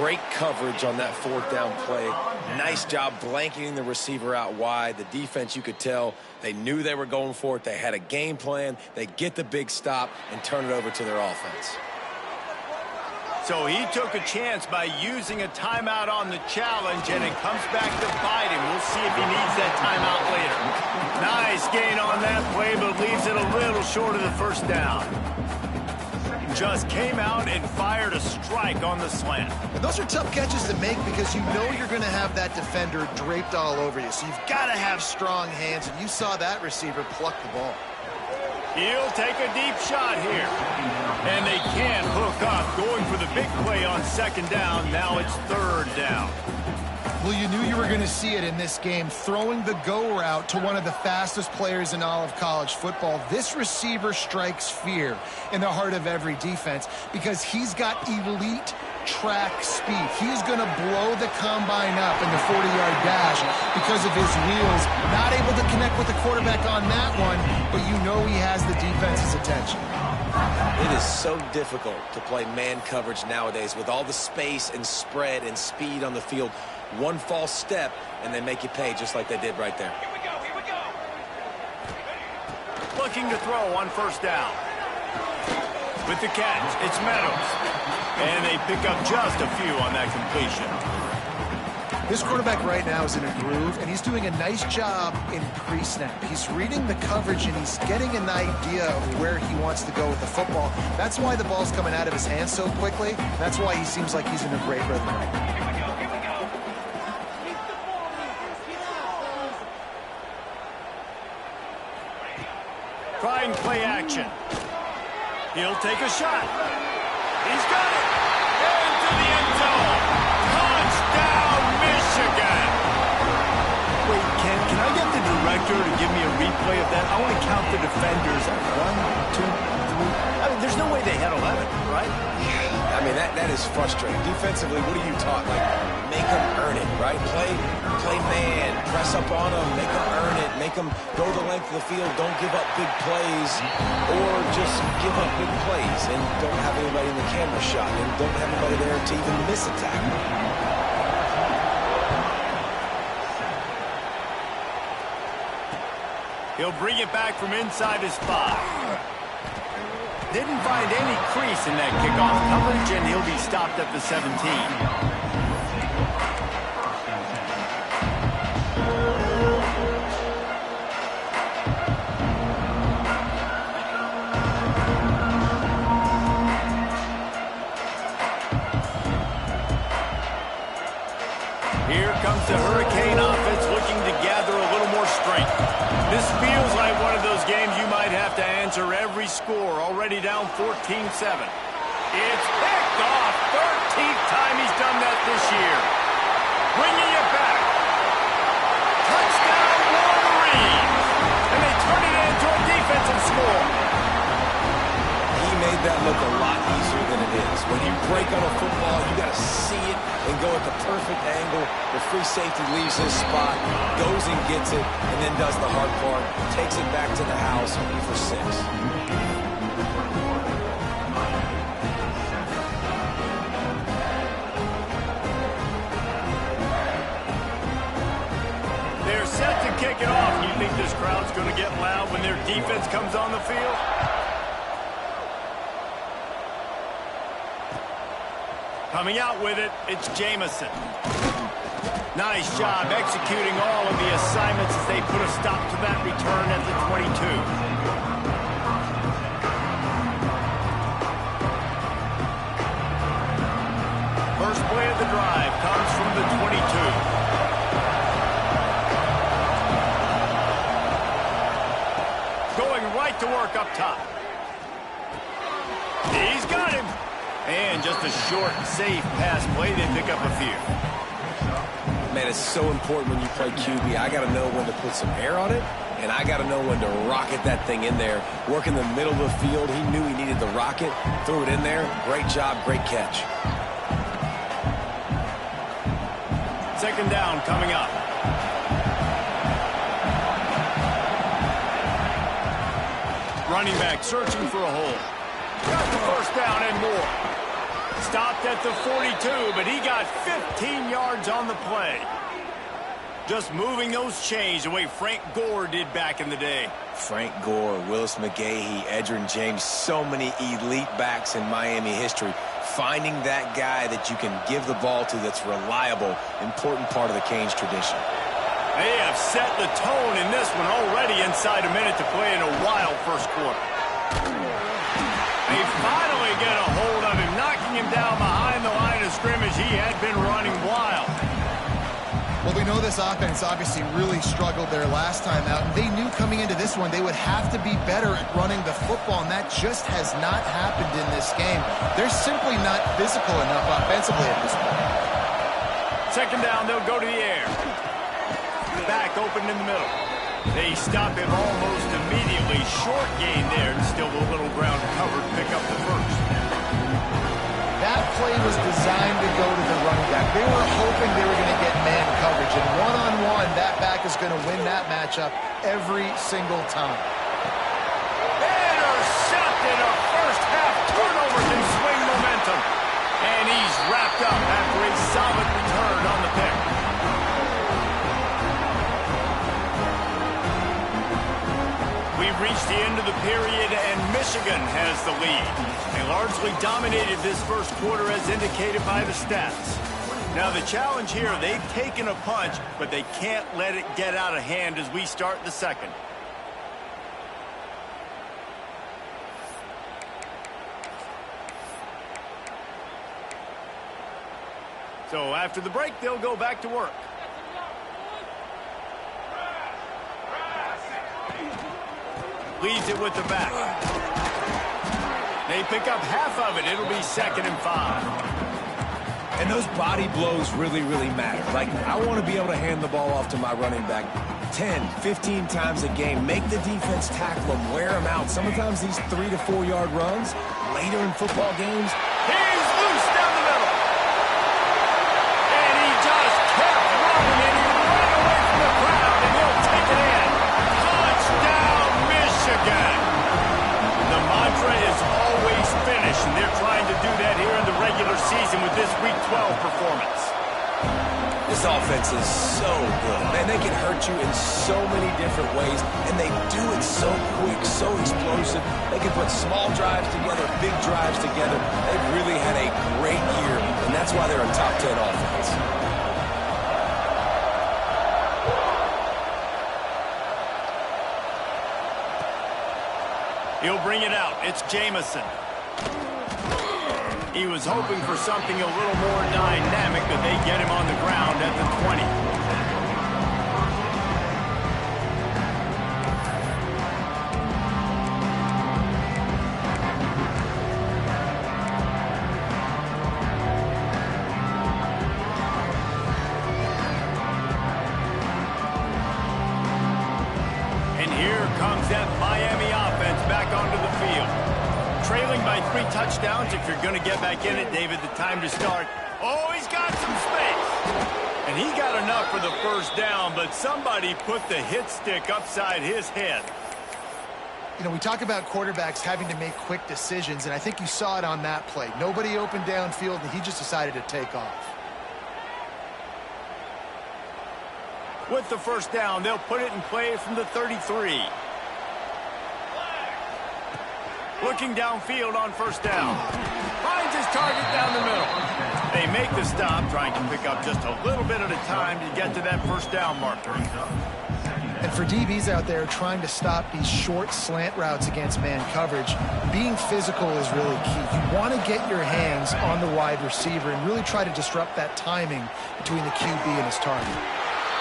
Great coverage on that fourth down play. Nice job blanketing the receiver out wide. The defense, you could tell, they knew they were going for it. They had a game plan. They get the big stop and turn it over to their offense. So he took a chance by using a timeout on the challenge, and it comes back to bite him. We'll see if he needs that timeout later. Nice gain on that play, but leaves it a little short of the first down. Just came out and fired a strike on the slant. And those are tough catches to make because you know you're going to have that defender draped all over you. So you've got to have strong hands, and you saw that receiver pluck the ball. He'll take a deep shot here. And they can't hook up, going for the big play on second down. Now it's third down. Well, you knew you were going to see it in this game, throwing the go route to one of the fastest players in all of college football. This receiver strikes fear in the heart of every defense because he's got elite track speed. He's going to blow the combine up in the 40-yard dash because of his wheels. Not able to connect with the quarterback on that one, but you know he has the defense's attention. It is so difficult to play man coverage nowadays with all the space and spread and speed on the field. One false step, and they make you pay just like they did right there. Here we go. Looking to throw on first down. With the catch, it's Meadows. And they pick up just a few on that completion. This quarterback right now is in a groove, and he's doing a nice job in pre-snap. He's reading the coverage, and he's getting an idea of where he wants to go with the football. That's why the ball's coming out of his hands so quickly. That's why he seems like he's in a great rhythm right now. Trying play action. He'll take a shot. He's got it. Into the end zone. Touchdown, Michigan. Wait, can I get the director to give me a replay of that? I want to count the defenders. 1, 2, 3. I mean, there's no way they had 11, right? Yeah, I mean, that is frustrating. Defensively, what are you taught? Like, make them earn it, right? Play man, press up on them, make them earn it, make them go the length of the field, don't give up big plays, or just give up big plays and don't have anybody in the camera shot and don't have anybody there to even miss a tackle. He'll bring it back from inside his 5. Didn't find any crease in that kickoff coverage, and he'll be stopped at the 17. Here comes the Hurricane offense looking to gather a little more strength. This feels like one of those games you might have to answer every score, already down 14-7. It's picked off. 13th time he's done that this year. Bringing it back. Touchdown, Wolverines. And they turn it into a defensive score. He made that look a lot easier than it is. When you break on a football, you got to see it and go at the perfect angle. The free safety leaves his spot, goes and gets it, and then does the hard part, takes it back to the house for 6. They're set to kick it off. You think this crowd's going to get loud when their defense comes on the field? Coming out with it, it's Jamison. Nice job executing all of the assignments as they put a stop to that return at the 22. First play of the drive comes from the 22. Going right to work up top. He's got him. And just a short, safe pass play. They pick up a few. Man, it's so important when you play QB. I got to know when to put some air on it, and I got to know when to rocket that thing in there. Work in the middle of the field. He knew he needed the rocket. Threw it in there. Great job. Great catch. Second down coming up. Running back searching for a hole. Got the first down and more. Stopped at the 42, but he got 15 yards on the play. Just moving those chains the way Frank Gore did back in the day. Frank Gore, Willis McGahee, Edgerrin James, so many elite backs in Miami history. Finding that guy that you can give the ball to that's reliable, important part of the Canes tradition. They have set the tone in this one already inside a minute to play in a wild first quarter. They finally get a hold of him, knocking him down behind the line of scrimmage. He had been running wild. Well, we know this offense obviously really struggled there last time out, and they knew coming into this one they would have to be better at running the football, and that just has not happened in this game. They're simply not physical enough offensively at this point. Second down, they'll go to the air. Back open in the middle. They stop him almost immediately. Short gain there, and still a little ground covered. Pick up the first. That play was designed to go to the running back. They were hoping they were going to get man coverage, and one-on-one, that back is going to win that matchup every single time. Intercepted, a first-half turnover can swing momentum. And he's wrapped up after a solid return on the pick. We've reached the end of the period, and Michigan has the lead. They largely dominated this first quarter as indicated by the stats. Now the challenge here, they've taken a punch, but they can't let it get out of hand as we start the second. So after the break, they'll go back to work. Leads it with the back. They pick up half of it. It'll be 2nd and 5. And those body blows really, really matter. Like, I want to be able to hand the ball off to my running back 10, 15 times a game. Make the defense tackle them, wear them out. Sometimes these 3 to 4 yard runs later in football games. He's loose down the middle. And he just kept running, and he ran away from the crowd, and he'll take it in. Touchdown, Michigan. The mantra is always finish, and they're trying to do that here in the regular season with this Week 12 performance. This offense is so good. Man, they can hurt you in so many different ways, and they do it so quick, so explosive. They can put small drives together, big drives together. They've really had a great year, and that's why they're a top 10 offense. He'll bring it out. It's Jamison. He was hoping for something a little more dynamic, but they get him on the ground at the 20. And here comes that Miami offense back onto the field. Trailing by 3 touchdowns. If you're going to get back in it, David, the time to start. Oh, he's got some space. And he got enough for the first down, but somebody put the hit stick upside his head. You know, we talk about quarterbacks having to make quick decisions, and I think you saw it on that play. Nobody opened downfield, and he just decided to take off. With the first down, they'll put it in play from the 33. Looking downfield on first down. Finds his target down the middle. They make the stop, trying to pick up just a little bit at a time to get to that first down marker. And for DBs out there trying to stop these short slant routes against man coverage, being physical is really key. You want to get your hands on the wide receiver and really try to disrupt that timing between the QB and his target.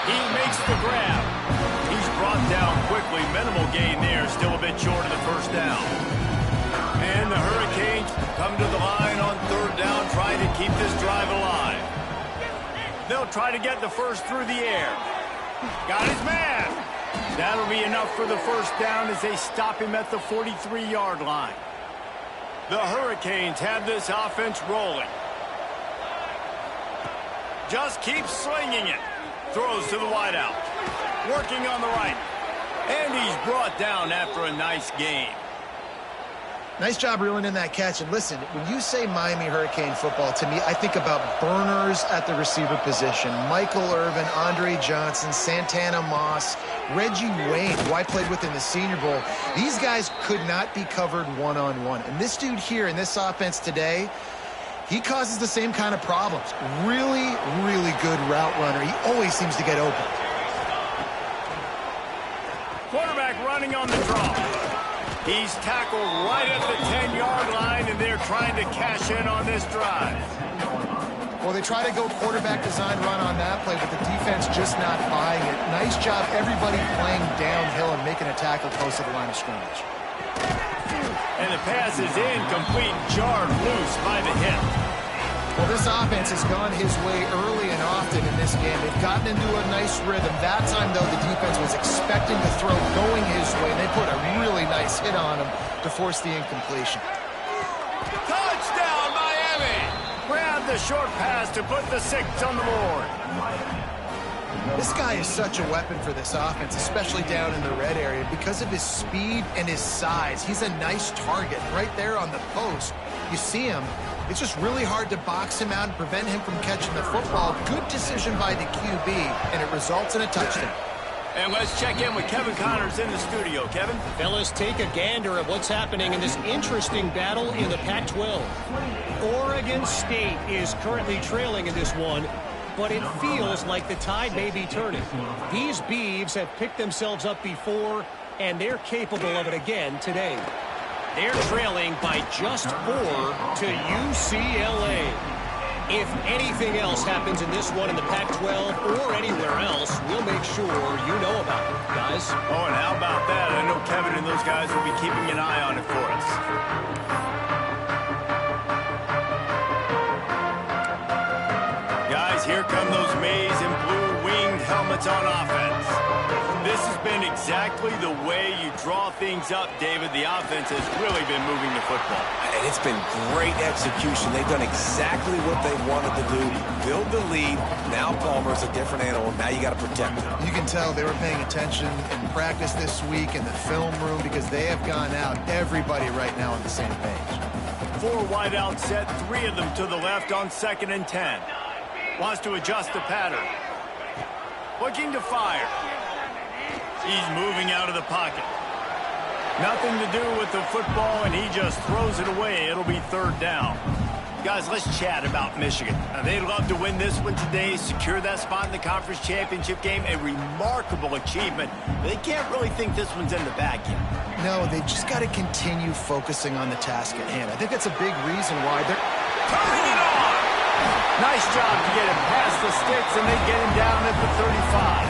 He makes the grab. He's brought down quickly. Minimal gain there, still a bit short of the first down. And the Hurricanes come to the line on 3rd down, trying to keep this drive alive. They'll try to get the first through the air. Got his man. That'll be enough for the first down as they stop him at the 43-yard line. The Hurricanes have this offense rolling. Just keeps slinging it. Throws to the wideout. Working on the right. And he's brought down after a nice gain. Nice job reeling in that catch. And listen, when you say Miami Hurricane football, to me, I think about burners at the receiver position. Michael Irvin, Andre Johnson, Santana Moss, Reggie Wayne, who I played with in the Senior Bowl. These guys could not be covered one-on-one. And this dude here in this offense today, he causes the same kind of problems. Really, really good route runner. He always seems to get open. Quarterback running on the draw. He's tackled right at the 10-yard line, and they're trying to cash in on this drive. Well, they try to go quarterback design run on that play, but the defense just not buying it. Nice job, everybody playing downhill and making a tackle close to the line of scrimmage. And the pass is incomplete, jarred loose by the hip. Well, this offense has gone his way early and often in this game. They've gotten into a nice rhythm. That time, though, the defense was expecting the throw going his way, and they put a really nice hit on him to force the incompletion. Touchdown, Miami! Grab the short pass to put the 6 on the board. This guy is such a weapon for this offense, especially down in the red area. Because of his speed and his size, he's a nice target right there on the post. You see him. It's just really hard to box him out and prevent him from catching the football. Good decision by the QB, and it results in a touchdown. And let's check in with Kevin Connors in the studio. Kevin? Fellas, take a gander at what's happening in this interesting battle in the Pac-12. Oregon State is currently trailing in this one, but it feels like the tide may be turning. These Beavs have picked themselves up before, and they're capable of it again today. They're trailing by just 4 to UCLA. If anything else happens in this one in the Pac-12 or anywhere else, we'll make sure you know about it, guys. Oh, and how about that? I know Kevin and those guys will be keeping an eye on it for us. Guys, here come those maize and blue winged helmets on offense. This has been exactly the way you draw things up, David. The offense has really been moving the football. And it's been great execution. They've done exactly what they wanted to do. Build the lead. Now Palmer's a different animal. Now you got to protect him. You can tell they were paying attention in practice this week in the film room because they have gone out, everybody right now on the same page. 4 wide out set, 3 of them to the left on 2nd and 10. Wants to adjust the pattern. Looking to fire. He's moving out of the pocket. Nothing to do with the football, and he just throws it away. It'll be 3rd down. Guys, let's chat about Michigan. Now, they'd love to win this one today, secure that spot in the conference championship game. A remarkable achievement. They can't really think this one's in the bag yet. No, they just got to continue focusing on the task at hand. I think that's a big reason why they're... Turning it on! Nice job to get him past the sticks, and they get him down at the 35.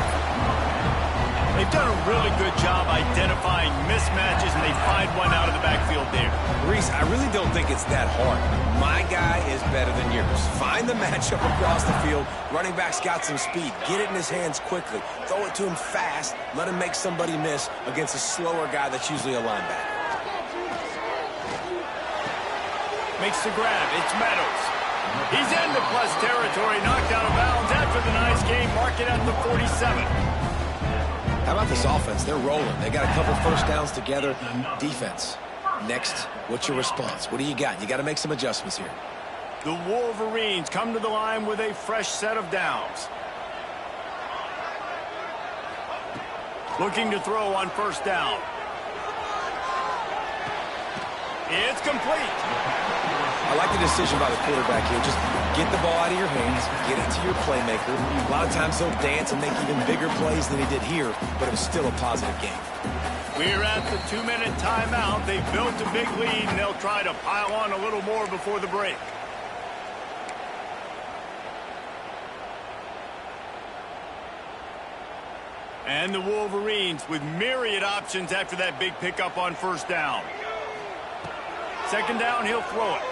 They've done a really good job identifying mismatches, and they find one out of the backfield there. Reese, I really don't think it's that hard. My guy is better than yours. Find the matchup across the field. Running back's got some speed. Get it in his hands quickly. Throw it to him fast. Let him make somebody miss against a slower guy that's usually a linebacker. Makes the grab. It's Meadows. He's into plus territory, knocked out of bounds after the nice game. Mark it at the 47. How about this offense? They're rolling. They got a couple first downs together. Defense. Next, what's your response? What do you got? You got to make some adjustments here. The Wolverines come to the line with a fresh set of downs. Looking to throw on 1st down. It's complete. I like the decision by the quarterback here. Just get the ball out of your hands, get it to your playmaker. A lot of times he'll dance and make even bigger plays than he did here, but it was still a positive game. We're at the 2-minute timeout. They've built a big lead, and they'll try to pile on a little more before the break. And the Wolverines with myriad options after that big pickup on 1st down. 2nd down, he'll throw it.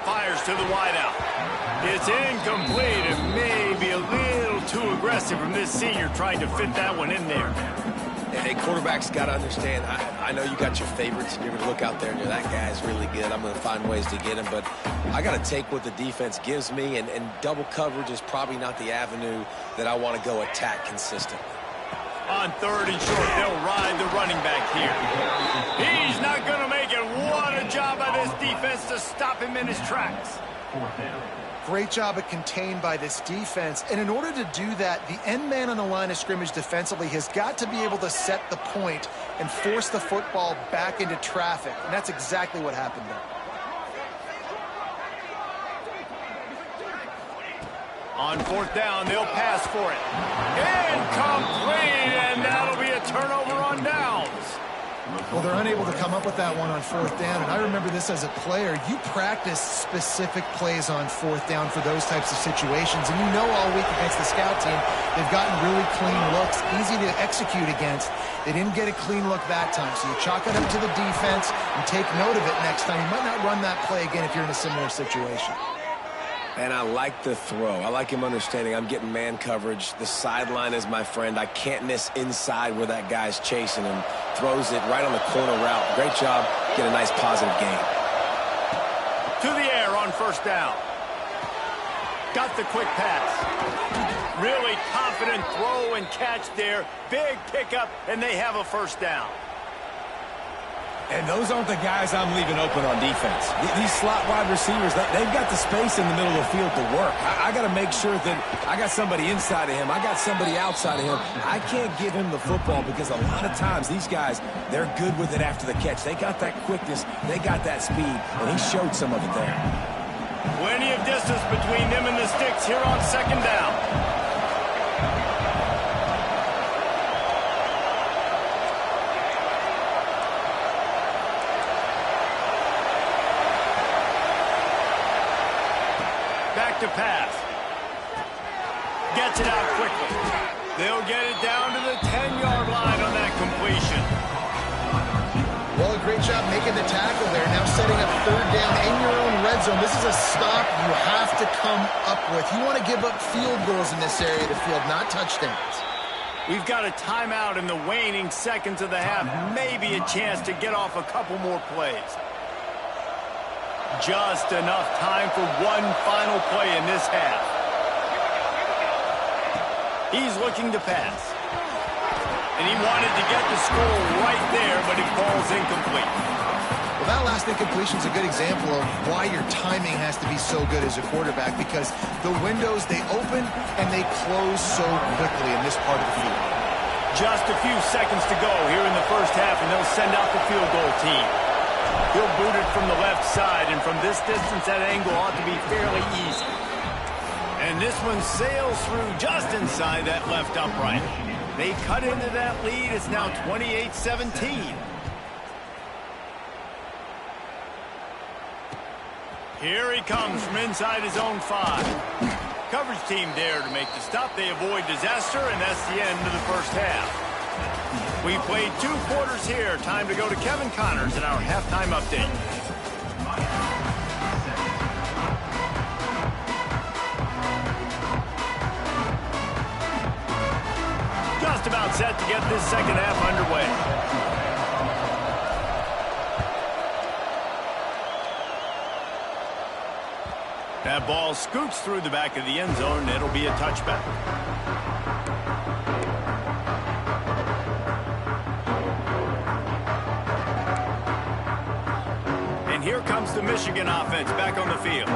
Fires to the wideout. It's incomplete and maybe a little too aggressive from this senior trying to fit that one in there. And quarterbacks got to understand, I know you got your favorites, and you're going to look out there and you're, that guy's really good. I'm going to find ways to get him, but I got to take what the defense gives me, and double coverage is probably not the avenue that I want to go attack consistently. On 3rd and short, they'll ride the running back here. He's not going to make has to stop him in his tracks. Great job of contained by this defense. And in order to do that, the end man on the line of scrimmage defensively has got to be able to set the point and force the football back into traffic. And that's exactly what happened there. On fourth down, they'll pass for it. Incomplete, and that'll be a turnover on downs. Well, they're unable to come up with that one on fourth down, and I remember this as a player. You practice specific plays on fourth down for those types of situations, and you know all week against the scout team, they've gotten really clean looks, easy to execute against. They didn't get a clean look that time, so you chalk it up to the defense and take note of it next time. You might not run that play again if you're in a similar situation. And I like the throw. I like him understanding I'm getting man coverage. The sideline is my friend. I can't miss inside where that guy's chasing him. Throws it right on the corner route. Great job. Get a nice positive gain. To the air on first down. Got the quick pass. Really confident throw and catch there. Big pickup, and they have a first down. And those aren't the guys I'm leaving open on defense. These slot wide receivers, they've got the space in the middle of the field to work. I got to make sure that I got somebody inside of him. I got somebody outside of him. I can't give him the football because a lot of times these guys, they're good with it after the catch. They got that quickness. They got that speed, and he showed some of it there. Plenty of distance between them and the sticks here on second down. To pass. Gets it out quickly. They'll get it down to the 10-yard line on that completion. Well, a great job making the tackle there. Now setting up third down in your own red zone. This is a stop you have to come up with. You want to give up field goals in this area of the field, not touchdowns. We've got a timeout in the waning seconds of the half. Maybe a chance to get off a couple more plays. Just enough time for one final play in this half. He's looking to pass. And he wanted to get the score right there, but it falls incomplete. Well, that last incompletion is a good example of why your timing has to be so good as a quarterback, because the windows, they open and they close so quickly in this part of the field. Just a few seconds to go here in the first half, and they'll send out the field goal team. He'll boot it from the left side, and from this distance, that angle ought to be fairly easy. And this one sails through just inside that left upright. They cut into that lead. It's now 28-17. Here he comes from inside his own 5. Coverage team there to make the stop. They avoid disaster, and that's the end of the first half. We played 2 quarters here. Time to go to Kevin Connors in our halftime update. Just about set to get this second half underway. That ball scoots through the back of the end zone, and it'll be a touchback. Here comes the Michigan offense back on the field.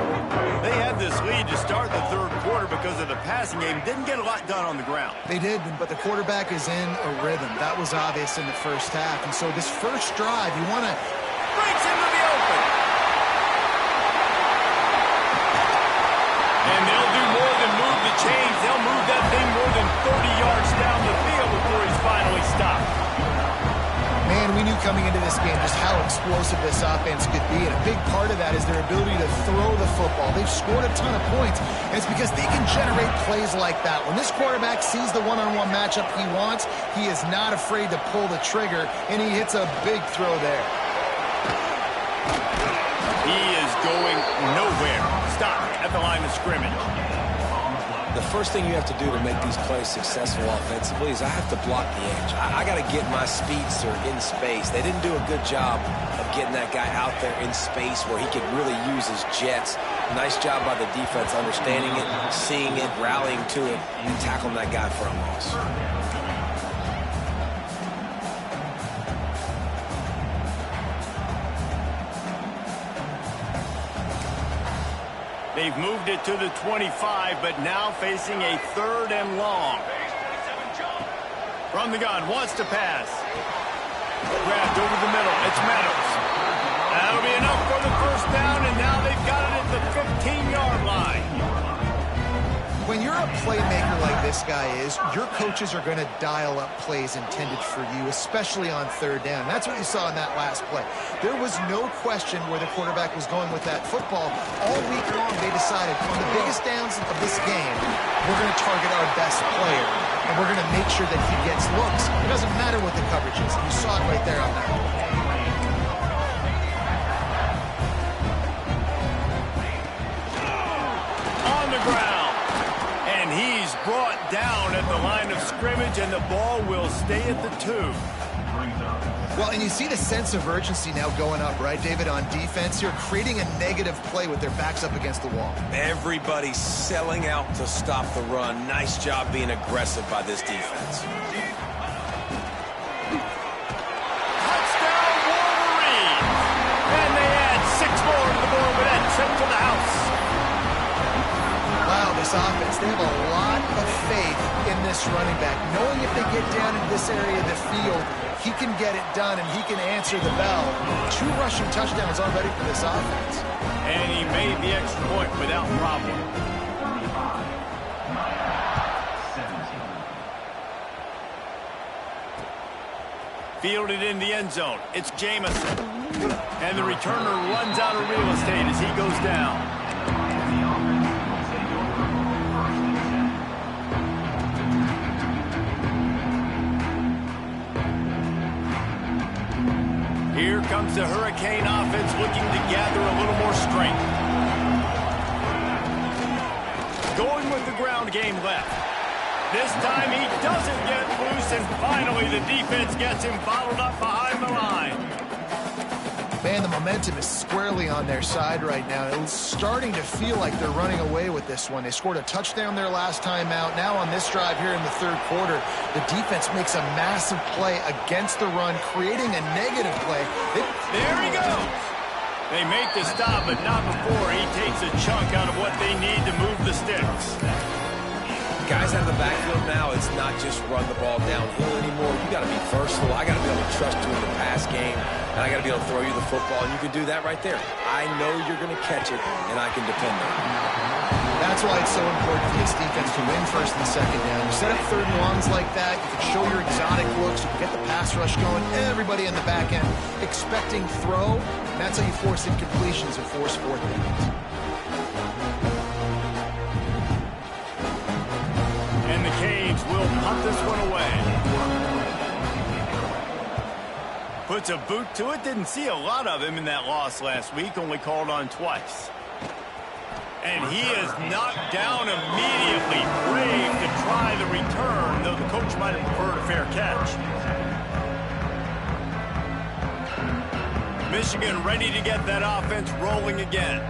They had this lead to start the third quarter because of the passing game. Didn't get a lot done on the ground. They did, but the quarterback is in a rhythm. That was obvious in the first half. And so this first drive, you want to... Breaks into the open. And they'll do more than move the chains. They'll move that thing more than 30 yards down the field before he's finally stopped. Man, we knew coming into this game just how explosive this offense could be, and a big part of that is their ability to throw the football. They've scored a ton of points, and it's because they can generate plays like that. When this quarterback sees the one-on-one matchup he wants, he is not afraid to pull the trigger, and he hits a big throw there. He is going nowhere. Stop at the line of scrimmage. The first thing you have to do to make these plays successful offensively is I have to block the edge. I got to get my speedster in space. They didn't do a good job of getting that guy out there in space where he could really use his jets. Nice job by the defense understanding it, seeing it, rallying to it, and tackling that guy for a loss. They've moved it to the 25, but now facing a 3rd and long. From the gun, wants to pass. Grabbed over the middle. It's Meadows. That'll be enough for the 1st down, and now they've got it at the 15-yard line. When you're a playmaker like this guy is, your coaches are going to dial up plays intended for you, especially on 3rd down. That's what you saw in that last play. There was no question where the quarterback was going with that football. All week long, they decided on the biggest downs of this game, we're going to target our best player, and we're going to make sure that he gets looks. It doesn't matter what the coverage is. You saw it right there on that one. On the ground. And he's brought down at the line of scrimmage, and the ball will stay at the 2. Well, and you see the sense of urgency now going up, right, David, on defense here, creating a negative play with their backs up against the wall. Everybody's selling out to stop the run. Nice job being aggressive by this defense. Touchdown, Wolverines! And they add 6 more to the board with that trip to the house. Wow, this offense, they have a lot of faith in this running back, knowing if they get down into this area of the field, he can get it done and he can answer the bell. 2 rushing touchdowns already for this offense. And he made the extra point without problem. Fielded in the end zone. It's Jamison. And the returner runs out of real estate as he goes down. Here comes the Hurricane offense looking to gather a little more strength. Going with the ground game left. This time he doesn't get loose, and finally the defense gets him bottled up behind the line. Man, the momentum is squarely on their side right now. It's starting to feel like they're running away with this one. They scored a touchdown their last time out. Now on this drive here in the 3rd quarter, the defense makes a massive play against the run, creating a negative play. There he goes. They make the stop, but not before he takes a chunk out of what they need to move the sticks. Guys out of the backfield now, it's not just run the ball downhill anymore. You got to be versatile. I got to be able to trust you in the pass game, and I got to be able to throw you the football, and you can do that right there. I know you're going to catch it, and I can depend on it. That's why it's so important for this defense to win 1st and 2nd down. You set up 3rd and longs like that, you can show your exotic looks, you can get the pass rush going, everybody in the back end expecting throw, and that's how you force incompletions and force 4th downs. And the Canes will punt this one away. Puts a boot to it. Didn't see a lot of him in that loss last week. Only called on twice. And he is knocked down immediately. Brave to try the return, though the coach might have preferred a fair catch. Michigan ready to get that offense rolling again.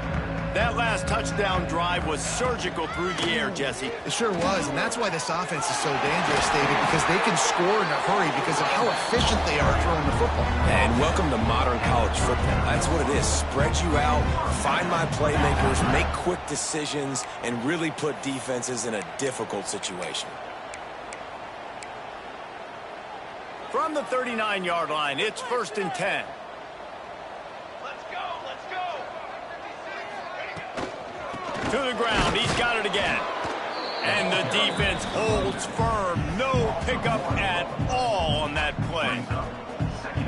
That last touchdown drive was surgical through the air, Jesse. It sure was, and that's why this offense is so dangerous, David, because they can score in a hurry because of how efficient they are throwing the football. And welcome to modern college football. That's what it is. Spread you out, find my playmakers, make quick decisions, and really put defenses in a difficult situation. From the 39-yard line, it's 1st and 10. To the ground, he's got it again. And the defense holds firm. No pickup at all on that play.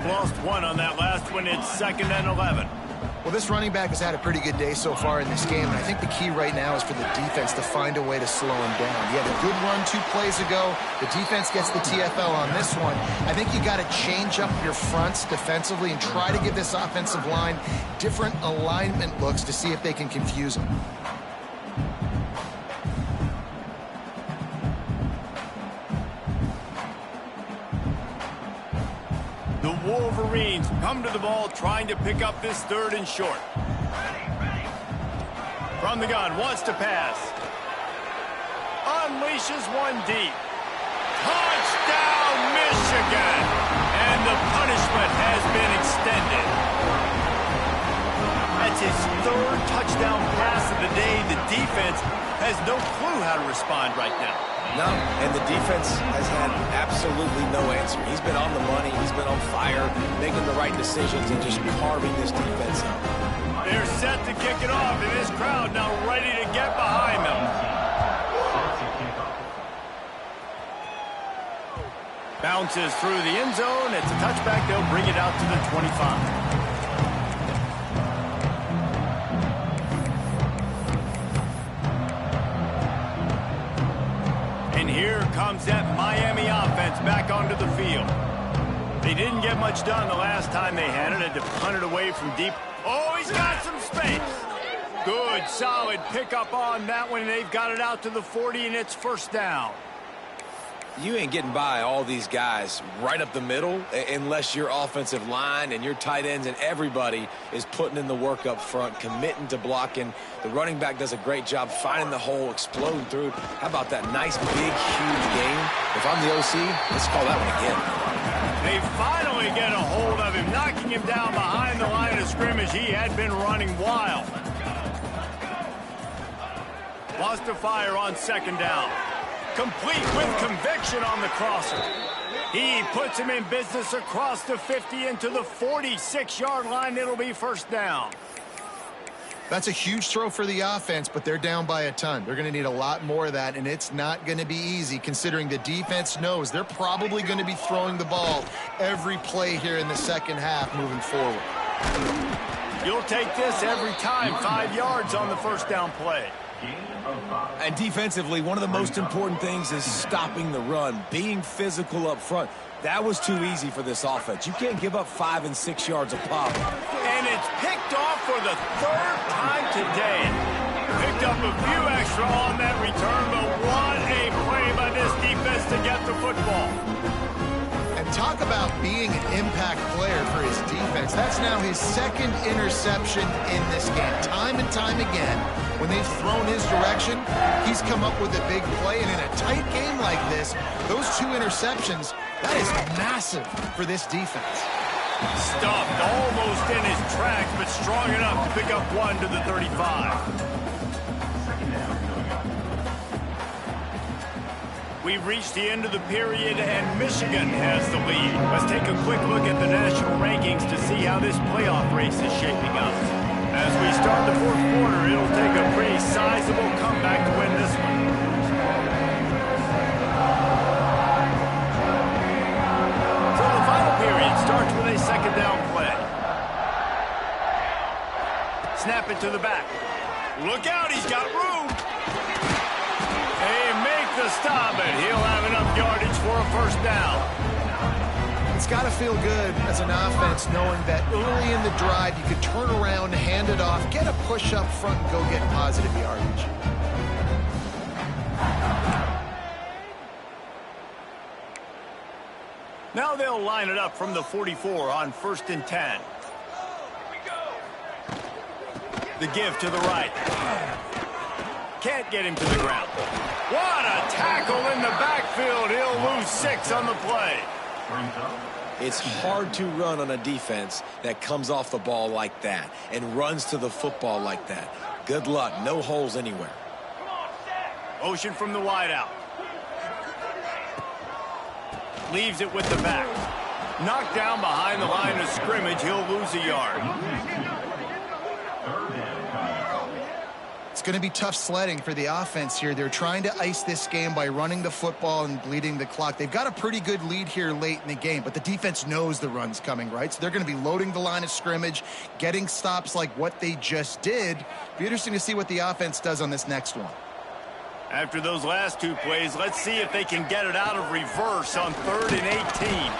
Lost 1 on that last one. It's 2nd and 11. Well, this running back has had a pretty good day so far in this game, and I think the key right now is for the defense to find a way to slow him down. He had a good run 2 plays ago. The defense gets the TFL on this one. I think you got to change up your fronts defensively and try to give this offensive line different alignment looks to see if they can confuse him. The Wolverines come to the ball trying to pick up this 3rd and short. From the gun, wants to pass. Unleashes one deep. Touchdown, Michigan! And the punishment has been extended. That's his 3rd touchdown pass of of the day, the defense has no clue how to respond right now. No, and the defense has had absolutely no answer. He's been on the money. He's been on fire, making the right decisions and just carving this defense up. They're set to kick it off, and this crowd now ready to get behind them. Bounces through the end zone. It's a touchback. They'll bring it out to the 25. And here comes that Miami offense back onto the field. They didn't get much done the last time they had it. Had to punt it away from deep. Oh, he's got some space. Good, solid pickup on that one. They've got it out to the 40, and it's first down. You ain't getting by all these guys right up the middle unless your offensive line and your tight ends and everybody is putting in the work up front, committing to blocking. The running back does a great job finding the hole, exploding through. How about that nice, big, huge game? If I'm the OC, let's call that one again. They finally get a hold of him, knocking him down behind the line of scrimmage. He had been running wild. Lost to fire on second down. Complete with conviction on the crosser. He puts him in business across the 50 into the 46-yard line. It'll be first down. That's a huge throw for the offense, but they're down by a ton. They're going to need a lot more of that, and it's not going to be easy considering the defense knows they're probably going to be throwing the ball every play here in the second half moving forward. You'll take this every time. 5 yards on the first down play. And defensively, one of the most important things is stopping the run, being physical up front. That was too easy for this offense. You can't give up 5 and 6 yards a pop. And it's picked off for the third time today. Picked up a few extra on that return, but what a play by this defense to get the football. And talk about being an impact player for his defense. That's now his second interception in this game. Time and time again, when they've thrown his direction, he's come up with a big play. And in a tight game like this, those 2 interceptions, that is massive for this defense. Stuffed almost in his tracks, but strong enough to pick up 1 to the 35. We've reached the end of the period, and Michigan has the lead. Let's take a quick look at the national rankings to see how this playoff race is shaping up. As we start the fourth quarter, it'll take a pretty sizable comeback to win this one. So the final period starts with a second down play. Snap it to the back. Look out, he's got room. They make the stop, and he'll have enough yardage for a first down. It's got to feel good as an offense knowing that early in the drive you could turn around, hand it off, get a push up front, and go get positive yardage. Now they'll line it up from the 44 on 1st and 10. The give to the right. Can't get him to the ground. What a tackle in the backfield. He'll lose 6 on the play. It's hard to run on a defense that comes off the ball like that and runs to the football like that. Good luck. No holes anywhere. Motion from the wideout. Leaves it with the back. Knocked down behind the line of scrimmage. He'll lose a yard. It's going to be tough sledding for the offense here. They're trying to ice this game by running the football and bleeding the clock. They've got a pretty good lead here late in the game, but the defense knows the run's coming, right? So they're going to be loading the line of scrimmage, getting stops like what they just did. Be interesting to see what the offense does on this next one. After those last 2 plays, let's see if they can get it out of reverse on 3rd and 18.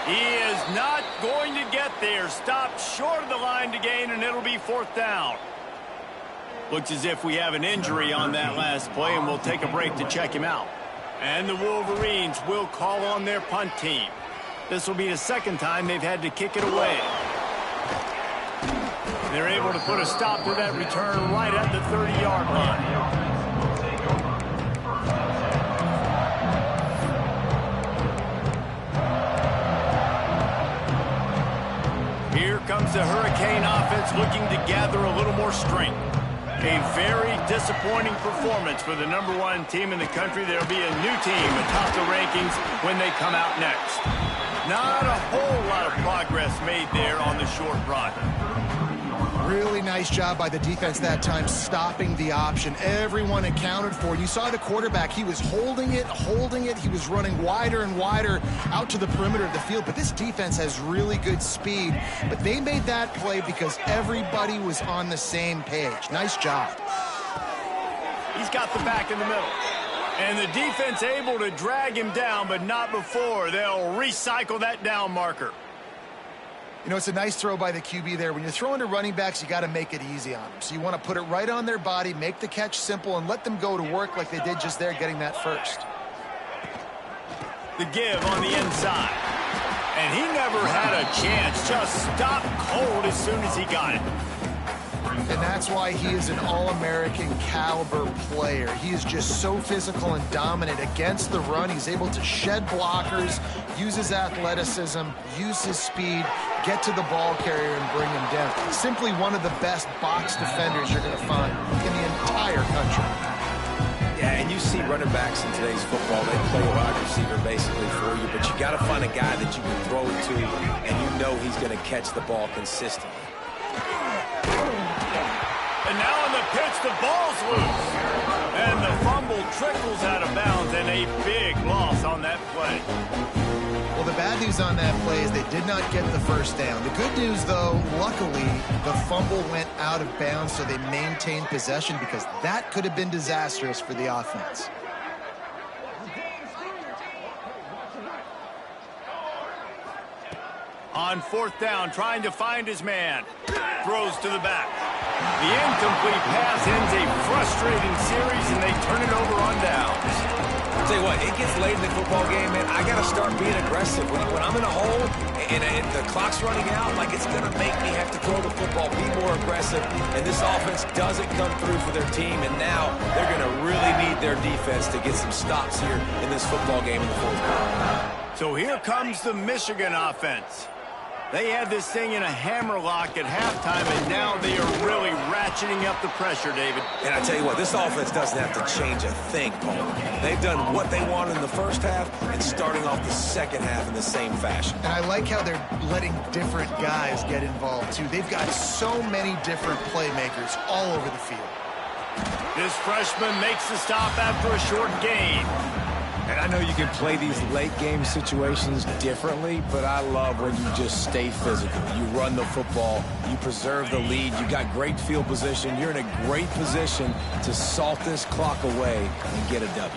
He is not going to get there. Stopped short of the line to gain, and it'll be 4th down. Looks as if we have an injury on that last play, and we'll take a break to check him out. And the Wolverines will call on their punt team. This will be the second time they've had to kick it away. They're able to put a stop to that return right at the 30-yard line. Here comes the Hurricane offense looking to gather a little more strength. A very disappointing performance for the #1 team in the country. There'll be a new team atop the rankings when they come out next. Not a whole lot of progress made there on the short run. Really nice job by the defense that time, stopping the option. Everyone accounted for it. You saw the quarterback. He was holding it. He was running wider and wider out to the perimeter of the field. But this defense has really good speed. But they made that play because everybody was on the same page. Nice job. He's got the back in the middle. And the defense able to drag him down, but not before. They'll recycle that down marker. You know, it's a nice throw by the QB there. When you're throwing to running backs, you got to make it easy on them. So you want to put it right on their body, make the catch simple, and let them go to work like they did just there, getting that first. The give on the inside. And he never had a chance. Just stopped cold as soon as he got it. And that's why he is an All-American caliber player. He is just so physical and dominant against the run. He's able to shed blockers, use his athleticism, use his speed, get to the ball carrier and bring him down. Simply one of the best box defenders you're going to find in the entire country. Yeah, and you see running backs in today's football, they play a wide receiver basically for you, but you got to find a guy that you can throw it to and you know he's going to catch the ball consistently. And now on the pitch, the ball's loose. And the fumble trickles out of bounds, and a big loss on that play. Well, the bad news on that play is they did not get the first down. The good news, though, luckily, the fumble went out of bounds, so they maintained possession because that could have been disastrous for the offense. On 4th down, trying to find his man. Throws to the back. The incomplete pass ends a frustrating series, and they turn it over on downs. I'll tell you what, it gets late in the football game, man. I got to start being aggressive. When I'm in a hole and the clock's running out, like it's going to make me have to throw the football, be more aggressive. And this offense doesn't come through for their team, and now they're going to really need their defense to get some stops here in this football game in the 4th quarter. So here comes the Michigan offense. They had this thing in a hammerlock at halftime, and now they are really ratcheting up the pressure, David. And I tell you what, this offense doesn't have to change a thing, Paul. They've done what they wanted in the first half and starting off the second half in the same fashion. And I like how they're letting different guys get involved, too. They've got so many different playmakers all over the field. This freshman makes the stop after a short gain. And I know you can play these late-game situations differently, but I love when you just stay physical. You run the football, you preserve the lead, you got great field position, you're in a great position to salt this clock away and get a W.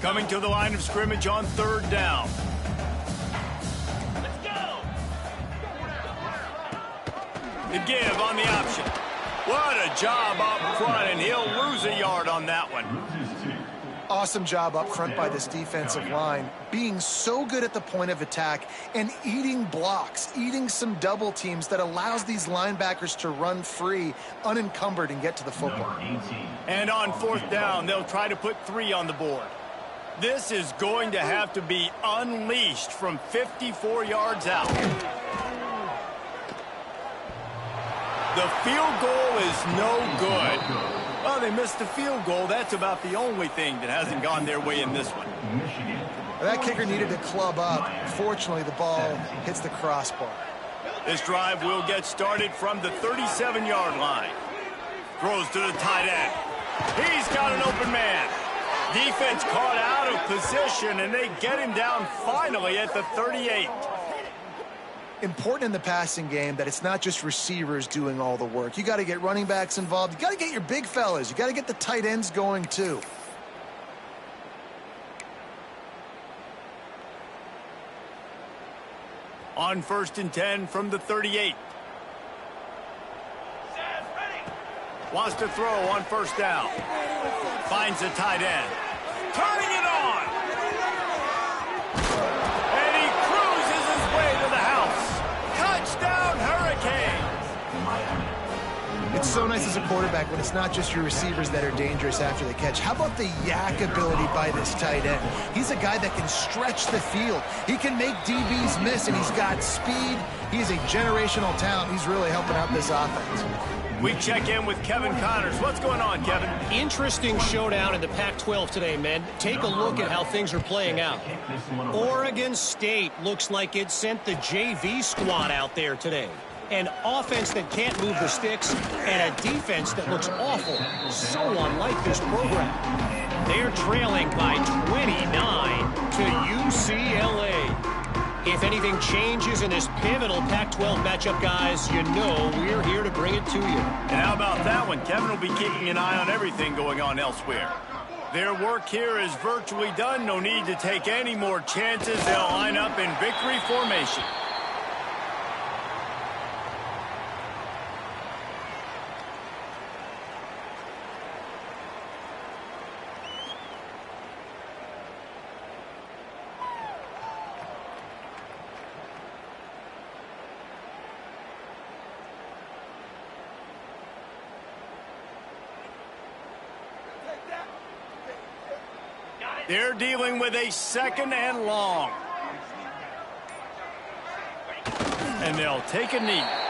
Coming to the line of scrimmage on 3rd down. The give on the option. What a job up front, and he'll lose a yard on that one. Awesome job up front by this defensive line, being so good at the point of attack and eating blocks, eating some double teams that allows these linebackers to run free, unencumbered, and get to the football. And on 4th down, they'll try to put 3 on the board. This is going to have to be unleashed from 54 yards out. The field goal is no good. Well, they missed the field goal. That's about the only thing that hasn't gone their way in this one. That kicker needed to club up. Fortunately, the ball hits the crossbar. This drive will get started from the 37-yard line. Throws to the tight end. He's got an open man. Defense caught out of position, and they get him down finally at the 38. Important in the passing game that it's not just receivers doing all the work. You got to get running backs involved. You got to get your big fellas. You got to get the tight ends going too. On 1st and 10 from the 38. Wants to throw on 1st down. Finds the tight end. Turning it on. And he cruises his way to the house. Touchdown, Hurricanes. It's so nice as a quarterback when it's not just your receivers that are dangerous after the catch. How about the yak ability by this tight end? He's a guy that can stretch the field. He can make DBs miss, and he's got speed. He is a generational talent. He's really helping out this offense. We check in with Kevin Connors. What's going on, Kevin? Interesting showdown in the Pac-12 today, men. Take a look at how things are playing out. Oregon State looks like it sent the JV squad out there today. An offense that can't move the sticks and a defense that looks awful. So unlike this program. They're trailing by 29 to UCLA. If anything changes in this pivotal Pac-12 matchup, guys, you know we're here to bring it to you. And how about that one? Kevin will be keeping an eye on everything going on elsewhere. Their work here is virtually done. No need to take any more chances. They'll line up in victory formation. They're dealing with a 2nd and long. And they'll take a knee.